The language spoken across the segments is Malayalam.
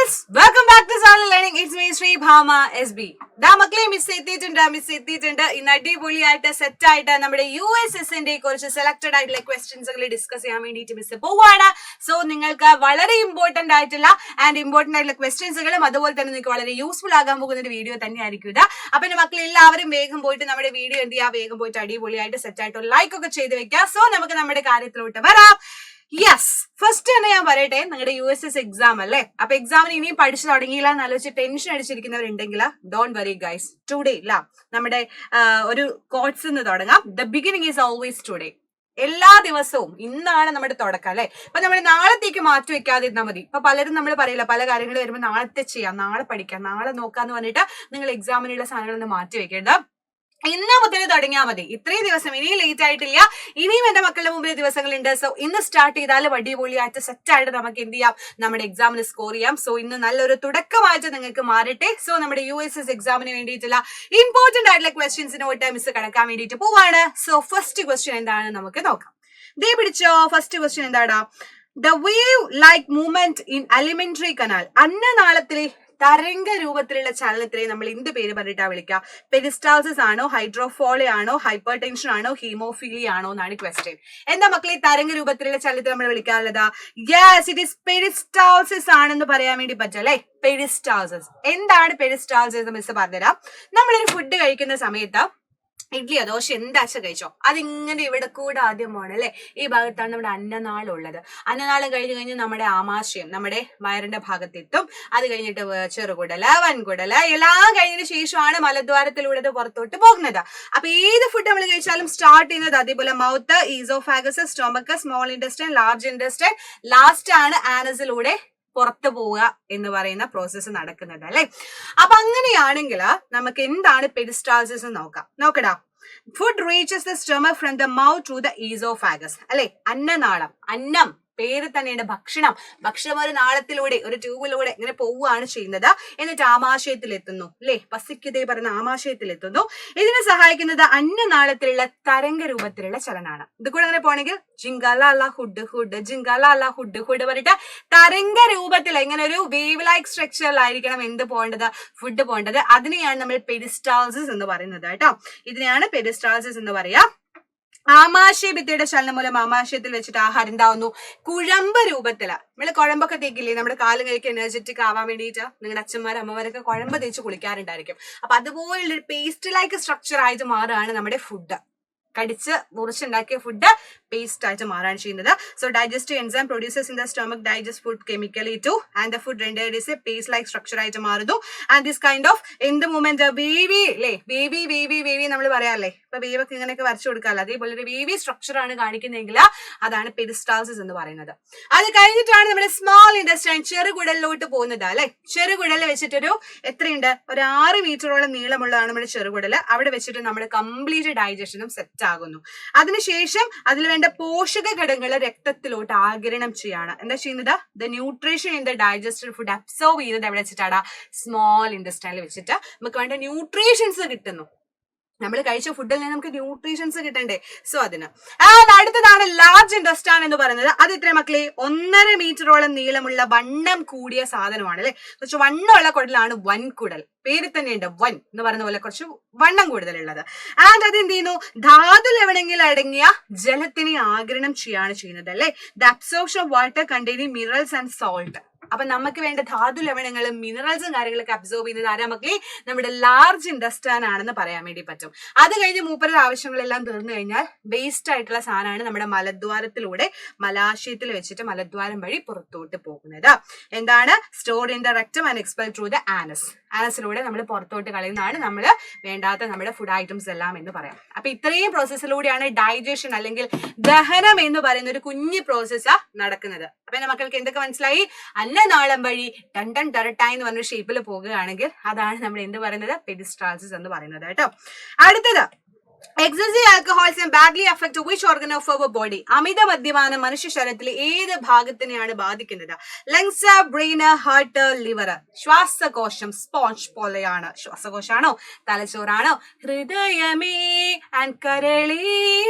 friends, welcome back to Solid Learning. It's me, Sri Bhama SB. മക്കളെ മിസ് എത്തിയിട്ടുണ്ട് ഇന്ന് അടിപൊളിയായിട്ട് സെറ്റ് ആയിട്ട് നമ്മുടെ USSന്റെ കുറച്ച് സെലക്ടഡ് ആയിട്ടുള്ള ക്വസ്റ്റ്യൻസുകൾ ഡിസ്കസ് ചെയ്യാൻ വേണ്ടിയിട്ട് മിസ് പോവാണ്. സോ നിങ്ങൾക്ക് വളരെ ഇമ്പോർട്ടന്റ് ആയിട്ടുള്ള ക്വസ്റ്റ്യൻസുകളും അതുപോലെ തന്നെ നിങ്ങൾക്ക് വളരെ യൂസ്ഫുൾ ആകാൻ പോകുന്ന ഒരു വീഡിയോ തന്നെ ആയിരിക്കും ഇത്. അപ്പൊ എന്റെ മക്കൾ എല്ലാവരും വേഗം പോയിട്ട് നമ്മുടെ വീഡിയോ എന്ത് ചെയ്യാം, വേഗം പോയിട്ട് അടിപൊളിയായിട്ട് സെറ്റ് ആയിട്ട് ലൈക്ക് ഒക്കെ ചെയ്ത് വെക്കുക. സോ നമുക്ക് നമ്മുടെ കാര്യത്തിലോട്ട് വരാം. യെസ്, ഫസ്റ്റ് തന്നെ ഞാൻ പറയട്ടെ, നിങ്ങളുടെ USS എക്സാം അല്ലേ. അപ്പൊ എക്സാമിന് ഇനിയും പഠിച്ചു തുടങ്ങിയില്ല എന്ന് ആലോചിച്ച് ടെൻഷൻ അടിച്ചിരിക്കുന്നവരുണ്ടെങ്കിൽ ഡോണ്ട് വറി ഗൈസ്, ടുഡേ ഇല്ല നമ്മുടെ ഒരു കോട്സ് തുടങ്ങാം. The beginning is always today. എല്ലാ ദിവസവും ഇന്നാണ് നമ്മുടെ തുടക്കം അല്ലെ. അപ്പൊ നമ്മൾ നാളത്തേക്ക് മാറ്റി വെക്കാതിരുന്നാൽ മതി. ഇപ്പൊ പലരും നമ്മൾ പറയില്ല, പല കാര്യങ്ങൾ വരുമ്പോൾ നാളത്തെ ചെയ്യാം, നാളെ പഠിക്കാം, നാളെ നോക്കാന്ന് പറഞ്ഞിട്ട് നിങ്ങൾ എക്സാമിനുള്ള സാധനങ്ങളൊന്നും മാറ്റി വെക്കേണ്ട. ഇന്ന് മുതൽ തുടങ്ങിയാൽ മതി. ഇത്രയും ദിവസം ഇനിയും ലേറ്റ് ആയിട്ടില്ല, ഇനിയും എന്റെ മക്കളുടെ മുമ്പിൽ ദിവസങ്ങളുണ്ട്. സോ ഇന്ന് സ്റ്റാർട്ട് ചെയ്താൽ അടിപൊളിയായിട്ട് സെറ്റ് ആയിട്ട് നമുക്ക് എന്ത് ചെയ്യാം, നമ്മുടെ എക്സാമിന് സ്കോർ ചെയ്യാം. സോ ഇന്ന് നല്ലൊരു തുടക്കമായിട്ട് നിങ്ങൾക്ക് മാറട്ടെ. സോ നമ്മുടെ USS എക്സാമിന് വേണ്ടിയിട്ടുള്ള ഇമ്പോർട്ടന്റ് ആയിട്ടുള്ള ക്വസ്റ്റ്യൻസിനോട്ട് മിസ് കടക്കാൻ വേണ്ടിയിട്ട് പോവാണ്. സോ ഫസ്റ്റ് ക്വസ്റ്റ്യൻ എന്താണെന്ന് നമുക്ക് നോക്കാം. ദേ പിടിച്ചോ, ഫസ്റ്റ് ക്വസ്റ്റ്യൻ എന്താടാ? The wave like movement in alimentary canal. അന്നനാളത്തിലെ തരംഗ രൂപത്തിലുള്ള ചലനത്തിലെ നമ്മൾ എന്ത് പേര് പറഞ്ഞിട്ടാ വിളിക്കുക? പെരിസ്റ്റാൾസിസ് ആണോ, ഹൈഡ്രോഫോളിയ ആണോ, ഹൈപ്പർ ടെൻഷൻ ആണോ, ഹീമോഫീലിയ ആണോ എന്നാണ് ക്വസ്റ്റ്യൻ. എന്താ മക്കളെ തരംഗ രൂപത്തിലുള്ള ചലനത്തെ നമ്മൾ വിളിക്കാറുള്ളത്? യെസ്, ഇറ്റ് ഈസ് പെരിസ്റ്റാൾസിസ് ആണെന്ന് പറയാൻ വേണ്ടി പറ്റും അല്ലെ. പെരിസ്റ്റാൾസിസ്. എന്താണ് പെരിസ്റ്റാൾസിസ് മിസ് പറഞ്ഞുതരാം. നമ്മളൊരു ഫുഡ് കഴിക്കുന്ന സമയത്ത് ഇഡ്ലിയോ ദോശ എന്താച്ച കഴിച്ചോ, അതിങ്ങനെ ഇവിടെ കൂടെ ആദ്യം പോകണം അല്ലെ. ഈ ഭാഗത്താണ് നമ്മുടെ അന്നനാളുള്ളത്. അന്നനാളം കഴിഞ്ഞ് നമ്മുടെ ആമാശയം നമ്മുടെ വയറിന്റെ ഭാഗത്തെത്തും. അത് കഴിഞ്ഞിട്ട് ചെറുകുടല്, വൻകുടല് എല്ലാം കഴിഞ്ഞതിന് ശേഷമാണ് മലദ്വാരത്തിലൂടെ പുറത്തോട്ട് പോകുന്നത്. അപ്പൊ ഏത് ഫുഡ് നമ്മൾ കഴിച്ചാലും സ്റ്റാർട്ട് ചെയ്യുന്നത് അതേപോലെ mouth, oesophagus, stomach, small intestine, large intestine, last ആണ് ആനസിലൂടെ പുറത്തു പോവുക എന്ന് പറയുന്ന പ്രോസസ്സ് നടക്കുന്നത് അല്ലെ. അപ്പൊ അങ്ങനെയാണെങ്കിൽ നമുക്ക് എന്താണ് പെരിസ്റ്റാൾസിസ് നോക്കടാ. Food reaches the stomach from the mouth to the oesophagus അല്ലെ. അന്നനാളം, അന്നം പേര് തന്നെയുണ്ട്, ഭക്ഷണം ഒരു നാളത്തിലൂടെ ഒരു ട്യൂബിലൂടെ ഇങ്ങനെ പോവുകയാണ് ചെയ്യുന്നത്. എന്നിട്ട് ആമാശയത്തിൽ എത്തുന്നു അല്ലെ. പസിക്കതേ പറയുന്ന ആമാശയത്തിൽ എത്തുന്നു. ഇതിനെ സഹായിക്കുന്നത് അന്നനാളത്തിലുള്ള തരംഗ രൂപത്തിലുള്ള ചലനാണ്. ഇത് കൂടെ അങ്ങനെ പോണെങ്കിൽ ജിങ്കാല ഹുഡ് ഹുഡ്, ജിങ്കാല ഹുഡ് ഹുഡ് പറഞ്ഞിട്ട് തരംഗ രൂപത്തിൽ ഇങ്ങനെ ഒരു വേവ് ലൈക്ക് സ്ട്രക്ചറിലായിരിക്കണം എന്ത് പോകേണ്ടത്, ഫുഡ് പോകേണ്ടത്. അതിനെയാണ് നമ്മൾ പെരിസ്റ്റാൾസിസ് എന്ന് പറയുന്നത് കേട്ടോ. ഇതിനെയാണ് പെരിസ്റ്റാൾസിസ് എന്ന് പറയാ. ആമാശയ ഭിത്തിയുടെ ചലനം മൂലം ആമാശയത്തിൽ വെച്ചിട്ട് ആഹാരം എന്താവുന്നു? കുഴമ്പ് രൂപത്തില. നമ്മള് കുഴമ്പൊക്കെ തേക്കില്ലേ, നമ്മുടെ കാലും കഴിക്ക് എനർജറ്റിക് ആവാൻ വേണ്ടിയിട്ട് നിങ്ങളുടെ അച്ഛന്മാരും അമ്മമാരൊക്കെ കുഴമ്പ് തേച്ച് കുളിക്കാറുണ്ടായിരിക്കും. അപ്പൊ അതുപോലുള്ളൊരു പേസ്റ്റ് ലൈക്ക് സ്ട്രക്ചർ ആയിട്ട് മാറുകയാണ് നമ്മുടെ ഫുഡ്. കടിച്ച് മുറിച്ചുണ്ടാക്കിയ ഫുഡ് പേസ്റ്റ് ആയിട്ട് മാറാണ് ചെയ്യുന്നത്. So digestive enzyme producers in the stomach digest food chemically two and the food rendered is A paste like structure ആയിട്ട് മാറുന്നു. ആൻഡ് ദിസ് കൈൻഡ് ഓഫ് എന്ത് മൂവ്മെന്റ് വേവി അല്ലേ, വേവി നമ്മൾ പറയാറില്ലേ. ഇപ്പൊ വേവ് ഒക്കെ ഇങ്ങനെയൊക്കെ വരച്ചു കൊടുക്കാമല്ലോ, അതേപോലെ ഒരു വേവി സ്ട്രക്ചർ ആണ് കാണിക്കുന്നതെങ്കിൽ അതാണ് പെരിസ്റ്റാൾസിസ് എന്ന് പറയുന്നത്. അത് കഴിഞ്ഞിട്ടാണ് നമ്മുടെ സ്മോൾ ഇൻഡസ്റ്റൈൻ ചെറുകുടലിലോട്ട് പോകുന്നത് അല്ലെ. ചെറുകുടലിൽ വെച്ചിട്ടൊരു എത്രയുണ്ട്, ഒരു 6 മീറ്ററോളം നീളമുള്ളതാണ് നമ്മുടെ ചെറുകുടല്. അവിടെ വെച്ചിട്ട് നമ്മുടെ കംപ്ലീറ്റ് ഡൈജഷനും സെറ്റ് ആകുന്നു. അതിനുശേഷം അതിൽ വേണ്ട പോഷക ഘടകങ്ങൾ രക്തത്തിലോട്ട് ആഗിരണം ചെയ്യാണ്. എന്താ ചെയ്യുന്നത്? The nutrition in the digested food absorb ചെയ്തത് എവിടെ വെച്ചിട്ടാണ്? സ്മോൾ ഇൻഡസ്റ്റൈനിൽ വെച്ചിട്ട് നമുക്ക് വേണ്ട ന്യൂട്രീഷൻസ് കിട്ടുന്നു. നമ്മൾ കഴിച്ച ഫുഡിൽ നിന്ന് നമുക്ക് ന്യൂട്രീഷൻസ് കിട്ടണ്ടേ. സോ അതിന് അടുത്തതാണ് ലാർജ് ഇൻഡസ്റ്റൈൻ എന്ന് പറയുന്നത്. അത് ഇത്ര മക്കളെ 1.5 മീറ്ററോളം നീളമുള്ള വണ്ണം കൂടിയ സാധനമാണ് അല്ലെ. കുറച്ച് വണ്ണമുള്ള കുടലാണ് വൻകുടൽ. പേര് തന്നെയുണ്ട്, വൻ എന്ന് പറയുന്ന പോലെ കുറച്ച് വണ്ണം കൂടുതലുള്ളത്. ആൻഡ് അത് എന്ത് ചെയ്യുന്നു? ധാതു ലവണങ്ങളിൽ അടങ്ങിയ ജലത്തിനെ ആഗിരണം ചെയ്യാണ് ചെയ്യുന്നത് അല്ലെ. The absorption of water containing minerals and salt. അപ്പൊ നമുക്ക് വേണ്ട ധാതു ലവണങ്ങളും മിനറൽസും കാര്യങ്ങളൊക്കെ അബ്സോർബ് ചെയ്യുന്നത് ആരാ മക്കളെ? നമ്മുടെ ലാർജ് ഇൻഡസ്റ്റൈൻ ആണെന്ന് പറയാൻ വേണ്ടി പറ്റും. അത് കഴിഞ്ഞ് മൂപ്പരുടെ ആവശ്യങ്ങളെല്ലാം തീർന്നു കഴിഞ്ഞാൽ വേസ്റ്റ് ആയിട്ടുള്ള സാധനമാണ് നമ്മുടെ മലദ്വാരത്തിലൂടെ മലാശയത്തിൽ വെച്ചിട്ട് മലദ്വാരം വഴി പുറത്തോട്ട് പോകുന്നത്. എന്താണ്? Stored in the rectum and expelled through the anus. ആനസിലൂടെ നമ്മൾ പുറത്തോട്ട് കളയുന്നതാണ് നമ്മൾ വേണ്ടാത്ത നമ്മുടെ ഫുഡ് ഐറ്റംസ് എല്ലാം എന്ന് പറയാം. അപ്പൊ ഇത്രയും പ്രോസസ്സിലൂടെയാണ് ഡൈജഷൻ അല്ലെങ്കിൽ ദഹനം എന്ന് പറയുന്ന ഒരു കുഞ്ഞു പ്രോസസ്സാ നടക്കുന്നത്. അപ്പൊ എന്റെ മക്കൾക്ക് എന്തൊക്കെ മനസ്സിലായി? അന്നനാളം വഴി ടൺ ടരട്ടായി എന്ന് പറഞ്ഞ ഷേപ്പിൽ പോകുകയാണെങ്കിൽ അതാണ് നമ്മൾ എന്ത് പറയുന്നത്? പെരിസ്റ്റാൾസിസ് എന്ന് പറയുന്നത് കേട്ടോ. അടുത്തത് Excessive alcoholism badly affect which organ of our body? അമിത മദ്യപാനം മനുഷ്യ ശരീരത്തിലെ ഏത് ഭാഗത്തിനെയാണ് ബാധിക്കുന്നത്? Lungs, brain, heart, liver. ശ്വാസകോശം സ്പോഞ്ച് പോലെയാണ്. ശ്വാസകോശാണോ തലച്ചോറാണോ? ഹൃദയമേ ആൻഡ് കരളി,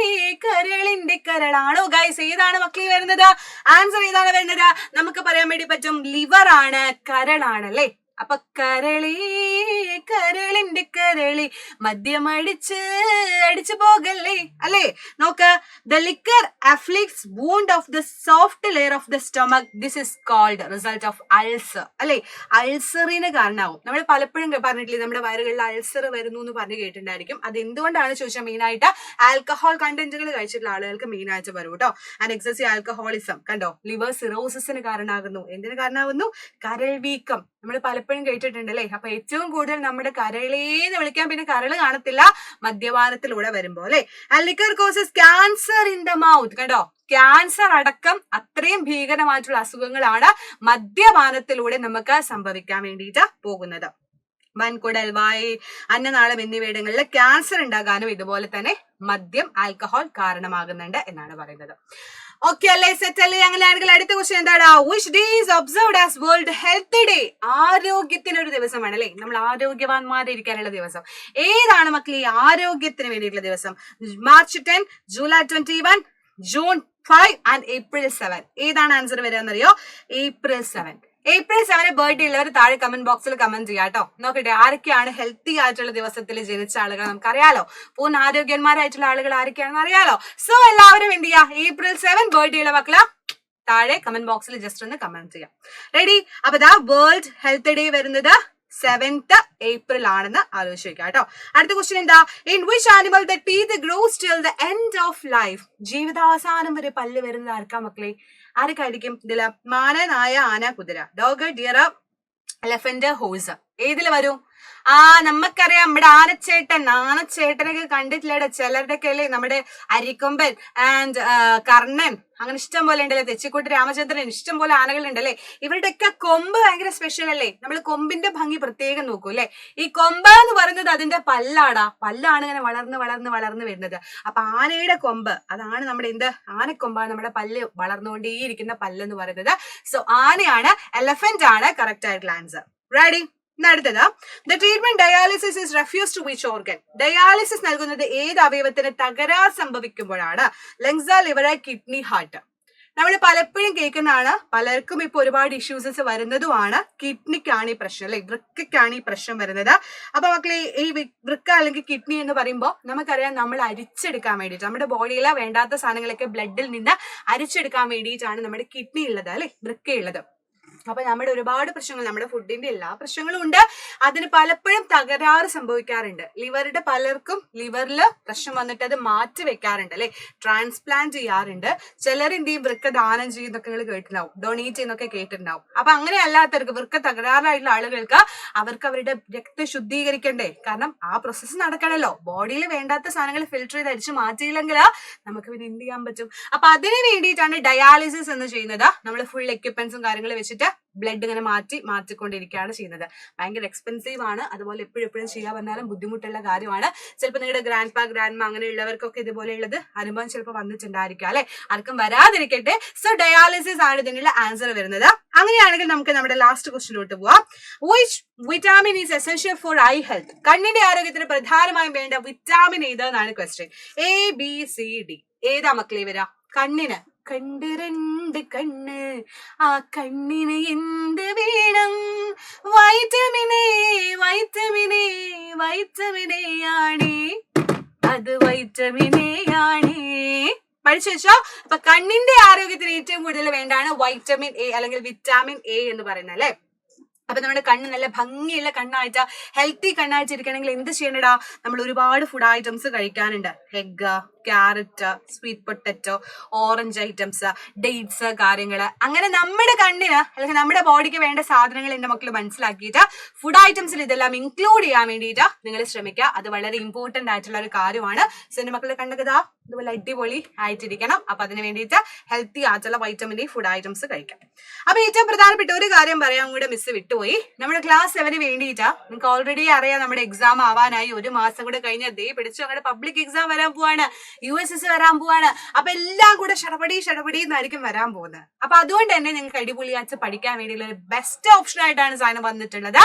കരളിന്റെ കരളാണോ? ഗൈസ് ഏതാണ് മക്കളി വരുന്നത്? ആൻസർ ഏതാണ് വരുന്നത്? നമുക്ക് പറയാൻ വേണ്ടി പറ്റും ലിവർ ആണ്, കരളാണ് അല്ലേ. അപ്പൊ കരളി, കരളിന്റെ കരളി അടിച്ചു പോകല്ലേ അല്ലേ. നോക്ക്, the liquor afflicts wound of the soft layer of the stomach. This is called result of ulcer അല്ലെ. അൾസറിന് കാരണമാവും. നമ്മൾ പലപ്പോഴും പറഞ്ഞിട്ടില്ലേ നമ്മുടെ വയറുകളിൽ അൾസർ വരുന്നു എന്ന് പറഞ്ഞു കേട്ടിട്ടുണ്ടായിരിക്കും. അത് എന്തുകൊണ്ടാണ് ചോദിച്ചാൽ മെയിൻ ആയിട്ട് ആൽക്കഹോൾ കണ്ടന്റുകൾ കഴിച്ചിട്ടുള്ള ആളുകൾക്ക് മെയിൻ ആയിട്ട് വരും കേട്ടോ. ആൻഡ് എക്സസീവ് ആൽക്കഹോളിസം കണ്ടോ ലിവർ സിറോസിന് കാരണമാകുന്നു. എന്തിന് കാരണമാകുന്നു? കരൾ വീക്കം. നമ്മൾ പലപ്പോഴും കേട്ടിട്ടുണ്ട് അല്ലേ. അപ്പൊ ഏറ്റവും കൂടുതൽ നമ്മുടെ കരളേന്ന് വിളിക്കാൻ പിന്നെ കരള് കാണത്തില്ല മദ്യപാനത്തിലൂടെ വരുമ്പോ അല്ലെ. And liquor causes cancer in the mouth. കണ്ടോ, ക്യാൻസർ അടക്കം അത്രയും ഭീകരമായിട്ടുള്ള അസുഖങ്ങളാണ് മദ്യപാനത്തിലൂടെ നമുക്ക് സംഭവിക്കാൻ വേണ്ടിയിട്ട് പോകുന്നത്. വൻകുടൽ, വായ്, അന്നനാളം എന്നിവയിടങ്ങളിൽ ക്യാൻസർ ഉണ്ടാകാനും ഇതുപോലെ തന്നെ മദ്യം, ആൽക്കഹോൾ കാരണമാകുന്നുണ്ട് എന്നാണ് പറയുന്നത്. ഓക്കെ അല്ലേ, സെറ്റ് അല്ലേ? അങ്ങനെയാണെങ്കിൽ അടുത്ത ക്വസ്റ്റ്യൻ എന്താണ്? Which day is observed as world health day? ആരോഗ്യത്തിനൊരു ദിവസമാണ് അല്ലേ. നമ്മൾ ആരോഗ്യവാന്മാരിക്കാനുള്ള ദിവസം ഏതാണ് മക്കളെ? ആരോഗ്യത്തിന് വേണ്ടിയിട്ടുള്ള ദിവസം March 10, July 21, June 5 and April 7. ഏതാണ് ആൻസർ വരിക എന്നറിയോ? ഏപ്രിൽ 7. ഏപ്രിൽ 7 ബർത്ത്ഡേ ഉള്ളവർ താഴെ കമന്റ് ബോക്സിൽ കമന്റ് ചെയ്യാം കേട്ടോ. നോക്കട്ടെ ആരൊക്കെയാണ് ഹെൽത്തി ആയിട്ടുള്ള ദിവസത്തിൽ ജനിച്ച ആളുകൾ. നമുക്കറിയാലോ പൂർണ്ണ ആരോഗ്യന്മാരായിട്ടുള്ള ആളുകൾ ആരൊക്കെയാണെന്ന് അറിയാലോ. സോ എല്ലാവരും എന്ത് ചെയ്യാ? ഏപ്രിൽ 7 ബർത്ത്ഡേ ഉള്ള മക്കളെ താഴെ കമന്റ് ബോക്സിൽ ജസ്റ്റ് ഒന്ന് കമന്റ് ചെയ്യാം. റെഡി? അപ്പൊ ദാ വേൾഡ് ഹെൽത്ത് ഡേ വരുന്നത് 7th ഏപ്രിൽ ആണെന്ന് ആലോചിച്ച് വെക്കാം കേട്ടോ. അടുത്ത ക്വസ്റ്റ്യൻ എന്താ? In which animal the teeth grows till the end of life? ജീവിതാവസാനം വരെ പല്ല് വരുന്നത് ആർക്കാ മക്കളെ? ആർക്കായിരിക്കും? ഇതില് മാന, നായ, ആന, കുതിര, ഡോഗ്, ഡിയർ, എലഫന്റ്, ഹോഴ്സ്. ഏതില് വരും? നമുക്കറിയാം നമ്മുടെ ആനച്ചേട്ടനൊക്കെ കണ്ടിട്ടില്ലേ? ചിലരുടെ ഒക്കെ അല്ലേ നമ്മുടെ അരിക്കൊമ്പൻ ആൻഡ് കർണൻ, അങ്ങനെ ഇഷ്ടം പോലെ ഉണ്ടല്ലേ. തെച്ചിക്കോട്ട് രാമചന്ദ്രൻ, ഇഷ്ടം പോലെ ആനകളുണ്ടല്ലേ. ഇവരുടെയൊക്കെ കൊമ്പ് ഭയങ്കര സ്പെഷ്യൽ അല്ലേ. നമ്മൾ കൊമ്പിന്റെ ഭംഗി പ്രത്യേകം നോക്കൂ അല്ലെ. ഈ കൊമ്പ് എന്ന് പറയുന്നത് അതിന്റെ പല്ലാണ് ഇങ്ങനെ വളർന്ന് വരുന്നത്. അപ്പൊ ആനയുടെ കൊമ്പ് അതാണ് നമ്മുടെ ആനക്കൊമ്പാണ് നമ്മുടെ പല്ല് വളർന്നുകൊണ്ടേയിരിക്കുന്ന പല്ലെന്ന് പറയുന്നത്. സോ ആനയാണ്, എലഫന്റ് ആണ് കറക്റ്റ് ആയിട്ടുള്ള ആൻസർ. റെഡി? അടുത്തത് the treatment dialysis is refuse to which organ? Dialysis നൽകുന്നത് ഏത് അവയവത്തിന് തകരാർ സംഭവിക്കുമ്പോഴാണ്? Lungs, liver, kidney, heart. നമ്മൾ പലപ്പോഴും കേൾക്കുന്നതാണ്, പലർക്കും ഇപ്പൊ ഒരുപാട് ഇഷ്യൂസസ് വരുന്നതുമാണ്. കിഡ്നിക്കാണ് ഈ പ്രശ്നം അല്ലെ, വൃക്കയ്ക്കാണ് ഈ പ്രശ്നം വരുന്നത്. അപ്പൊ മക്കളെ ഈ വൃക്ക അല്ലെങ്കിൽ കിഡ്നി എന്ന് പറയുമ്പോൾ നമുക്കറിയാം നമ്മൾ അരിച്ചെടുക്കാൻ വേണ്ടിയിട്ട് നമ്മുടെ ബോഡിയിലെ വേണ്ടാത്ത സാധനങ്ങളൊക്കെ ബ്ലഡിൽ നിന്ന് അരിച്ചെടുക്കാൻ വേണ്ടിയിട്ടാണ് നമ്മുടെ കിഡ്നി ഉള്ളത് അല്ലെ, വൃക്കയുള്ളത്. അപ്പൊ നമ്മുടെ ഒരുപാട് പ്രശ്നങ്ങൾ, നമ്മുടെ ഫുഡിന്റെ എല്ലാ പ്രശ്നങ്ങളും ഉണ്ട്. അതിന് പലപ്പോഴും തകരാറ് സംഭവിക്കാറുണ്ട്. ലിവറുടെ പലർക്കും ലിവറിൽ പ്രശ്നം വന്നിട്ട് അത് മാറ്റി വെക്കാറുണ്ട് അല്ലെ, ട്രാൻസ്പ്ലാന്റ് ചെയ്യാറുണ്ട്. ചിലർ എന്ത് ചെയ്യും? വൃക്ക ദാനം ചെയ്യുന്നൊക്കെ നിങ്ങൾ കേട്ടിട്ടുണ്ടാവും, ഡൊണേറ്റ് ചെയ്യുന്നൊക്കെ കേട്ടിട്ടുണ്ടാവും. അപ്പൊ അങ്ങനെ അല്ലാത്തവർക്ക്, വൃക്ക തകരാറായിട്ടുള്ള ആളുകൾക്ക് അവർക്ക് അവരുടെ രക്തം ശുദ്ധീകരിക്കണ്ടേ? കാരണം ആ പ്രോസസ്സ് നടക്കണല്ലോ. ബോഡിയിൽ വേണ്ടാത്ത സാധനങ്ങൾ ഫിൽറ്റർ ചെയ്ത് അരിച്ച് മാറ്റിയില്ലെങ്കിൽ നമുക്ക് പിന്നെ എന്ത് ചെയ്യാൻ പറ്റും? അപ്പൊ അതിന് വേണ്ടിയിട്ടാണ് ഡയാലിസിസ് എന്ന് ചെയ്യുന്നത്. നമ്മൾ ഫുൾ എക്യുപ്മെന്റ്സും കാര്യങ്ങളും വെച്ചിട്ട് ബ്ലഡ് ഇങ്ങനെ മാറ്റിക്കൊണ്ടിരിക്കുകയാണ് ചെയ്യുന്നത്. ഭയങ്കര എക്സ്പെൻസീവ് ആണ്. അതുപോലെ എപ്പോഴും ചെയ്യാൻ വന്നാലും ബുദ്ധിമുട്ടുള്ള കാര്യമാണ്. ചിലപ്പോൾ നിങ്ങളുടെ ഗ്രാൻഡ് മാ അങ്ങനെയുള്ളവർക്കൊക്കെ ഇതുപോലെയുള്ളത് അനുഭവം ചിലപ്പോൾ വന്നിട്ടുണ്ടായിരിക്കും അല്ലെ. ആർക്കും വരാതിരിക്കട്ടെ. സോ ഡയാലിസിസ് ആണ് ഇതിനുള്ള ആൻസർ വരുന്നത്. അങ്ങനെയാണെങ്കിൽ നമുക്ക് നമ്മുടെ ലാസ്റ്റ് ക്വസ്റ്റ്യനിലോട്ട് പോവാം. Which vitamin is essential for I health? കണ്ണിന്റെ ആരോഗ്യത്തിന് പ്രധാനമായും വേണ്ട വിറ്റാമിൻ ഏതെന്നാണ് ക്വസ്റ്റ്യൻ. ABCD. ഏതാ മക്കളെ വരാ? കണ്ണിന് കണ്ട് രണ്ട് കണ്ണ്, ആ കണ്ണിന് എന്ത് വേണം? വൈറ്റമിനേ ആണേ, അത് വൈറ്റമിനേ ആണേ. പഠിച്ചു വെച്ചോ. അപ്പൊ കണ്ണിന്റെ ആരോഗ്യത്തിന് ഏറ്റവും കൂടുതൽ വേണ്ടാണ് വൈറ്റമിൻ A അല്ലെങ്കിൽ വിറ്റാമിൻ A എന്ന് പറയുന്നത് അല്ലെ. അപ്പൊ നമ്മുടെ കണ്ണ് നല്ല ഭംഗിയുള്ള കണ്ണായിട്ട്, ഹെൽത്തി കണ്ണായിട്ട് ഇരിക്കണമെങ്കിൽ എന്ത് ചെയ്യണടാ? നമ്മൾ ഒരുപാട് ഫുഡ് ഐറ്റംസ് കഴിക്കാനുണ്ട്. Egg, carrot, sweet potato, orange items, dates കാര്യങ്ങൾ, അങ്ങനെ നമ്മുടെ കണ്ണിന് അല്ലെങ്കിൽ നമ്മുടെ ബോഡിക്ക് വേണ്ട സാധനങ്ങൾ എന്റെ മക്കൾ മനസ്സിലാക്കിയിട്ട് ഫുഡ് ഐറ്റംസിൽ ഇതെല്ലാം ഇൻക്ലൂഡ് ചെയ്യാൻ വേണ്ടിയിട്ട് നിങ്ങൾ ശ്രമിക്കുക. അത് വളരെ ഇമ്പോർട്ടന്റ് ആയിട്ടുള്ള ഒരു കാര്യമാണ്. സോ എന്റെ മക്കളുടെ കണ്ണൊക്കെ ഇതുപോലെ അടിപൊളി ആയിട്ടിരിക്കണം. അപ്പൊ അതിന് വേണ്ടിയിട്ട് ഹെൽത്തി ആയിട്ടുള്ള വൈറ്റമിൻ ഡി ഫുഡ് ഐറ്റംസ് കഴിക്കാം. അപ്പൊ ഏറ്റവും പ്രധാനപ്പെട്ട ഒരു കാര്യം പറയാൻ കൂടെ മിസ് വിട്ടുപോയി. നമ്മുടെ ക്ലാസ് 7 വേണ്ടിയിട്ടാ, നിങ്ങൾക്ക് ഓൾറെഡി അറിയാം നമ്മുടെ എക്സാം ആവാനായി 1 മാസം കൂടെ കഴിഞ്ഞാൽ പിടിച്ചു അങ്ങനെ പബ്ലിക് എക്സാം വരാൻ പോവാണ്, USS വരാൻ പോവാണ്. അപ്പൊ എല്ലാം കൂടെ ഷടപടി എന്നായിരിക്കും വരാൻ പോകുന്നത്. അപ്പൊ അതുകൊണ്ട് തന്നെ നിങ്ങൾക്ക് അടിപൊളിയായിട്ട് പഠിക്കാൻ വേണ്ടിയുള്ള ഒരു ബെസ്റ്റ് ഓപ്ഷൻ ആയിട്ടാണ് സാധനം വന്നിട്ടുള്ളത്.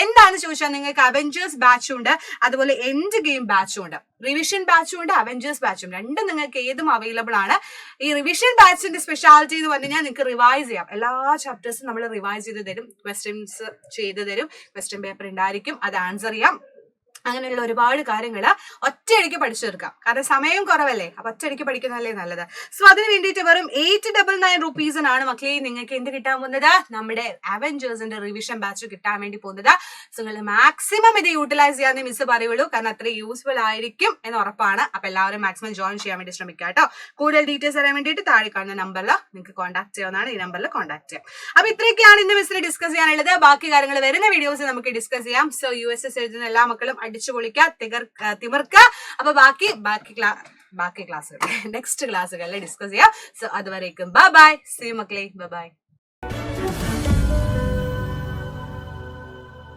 എന്താണെന്ന് ചോദിച്ചാൽ നിങ്ങൾക്ക് അവെഞ്ചേഴ്സ് ബാച്ചും ഉണ്ട്, അതുപോലെ എൻഡ് ഗെയിം ബാച്ചും ഉണ്ട്, റിവിഷൻ ബാച്ചും ഉണ്ട്, അവെഞ്ചേഴ്സ് ബാച്ചും. രണ്ടും നിങ്ങൾക്ക് ഏതും അവൈലബിൾ ആണ്. ഈ റിവിഷൻ ബാച്ചിന്റെ സ്പെഷ്യാലിറ്റി എന്ന് പറഞ്ഞു കഴിഞ്ഞാൽ നിങ്ങൾക്ക് റിവൈസ് ചെയ്യാം. എല്ലാ ചാപ്റ്റേഴ്സും നമ്മൾ റിവൈസ് ചെയ്ത് തരും, ക്വസ്റ്റ്യൻസ് ചെയ്ത് തരും, ക്വസ്റ്റ്യൻ പേപ്പർ ഉണ്ടായിരിക്കും, അത് ആൻസർ ചെയ്യാം. അങ്ങനെയുള്ള ഒരുപാട് കാര്യങ്ങൾ ഒറ്റയടിക്ക് പഠിച്ചു തീർക്കാം. കാരണം സമയം കുറവല്ലേ, അപ്പൊ ഒറ്റയടിക്ക് പഠിക്കുന്നതല്ലേ നല്ലത്. സോ അതിന് വേണ്ടിയിട്ട് വെറും 899 റുപ്പീസിനാണ് മക്കളെ നിങ്ങൾക്ക് എന്ത് കിട്ടാൻ പോകുന്നത്, നമ്മുടെ അവെഞ്ചേഴ്സിന്റെ റിവിഷൻ ബാച്ച് കിട്ടാൻ വേണ്ടി പോകുന്നത്. സോ നിങ്ങൾ മാക്സിമം ഇത് യൂട്ടിലൈസ് ചെയ്യാൻ മിസ് പറയുള്ളൂ, കാരണം അത്ര യൂസ്ഫുൾ ആയിരിക്കും എന്ന് ഉറപ്പാണ്. അപ്പൊ എല്ലാവരും മാക്സിമം ജോയിൻ ചെയ്യാൻ വേണ്ടി ശ്രമിക്കുക കേട്ടോ. കൂടുതൽ ഡീറ്റെയിൽസ് അറിയാൻ വേണ്ടിയിട്ട് താഴെ കാണുന്ന നമ്പറിൽ നിങ്ങൾക്ക് കോൺടാക്ട് ചെയ്യാവുന്നതാണ്. ഈ നമ്പറിൽ കോൺടാക്ട് ചെയ്യാം. അപ്പൊ ഇത്രയൊക്കെയാണ് ഇന്ന് മിസ്സിന് ഡിസ്കസ് ചെയ്യാനുള്ളത്. ബാക്കി കാര്യങ്ങൾ വരുന്ന വീഡിയോസ് നമുക്ക് ഡിസ്കസ് ചെയ്യാം. സോ USS എഴുതുന്ന എല്ലാ മക്കളും അടിച്ചു പൊളിക്കുക, തിമിർക്കുക. അപ്പൊ ബാക്കി ക്ലാസ്സുകൾ നെക്സ്റ്റ് ക്ലാസ്സുകളിൽ ഡിസ്കസ് ചെയ്യാം. സോ അതുവരേക്കും ബൈ ബൈ, സീ മക്കളെ, ബൈ ബൈ.